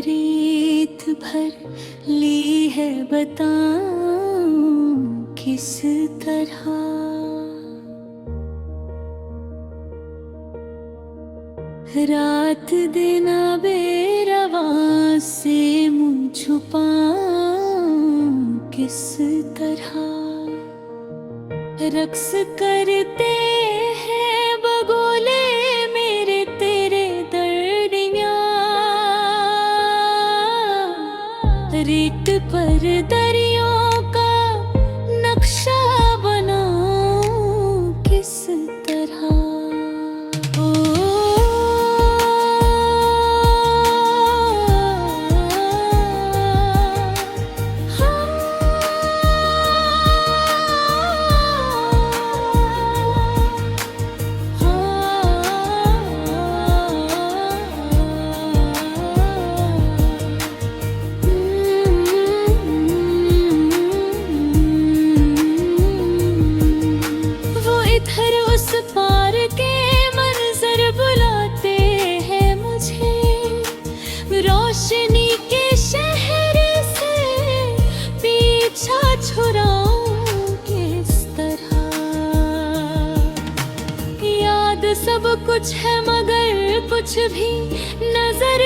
रीत भर ली है, बताऊं किस तरह। रात दिन बेरवा से मुँह छुपाऊं किस तरह। रक्स करते हैं बगोले मेरे तेरे दरमियां, रेत पर दरियों का नक्शा बनाऊं किस तरह। उस पार के मंजर बुलाते हैं मुझे, रोशनी के शहर से पीछा छुड़ाऊं किस तरह। याद सब कुछ है मगर कुछ भी नजर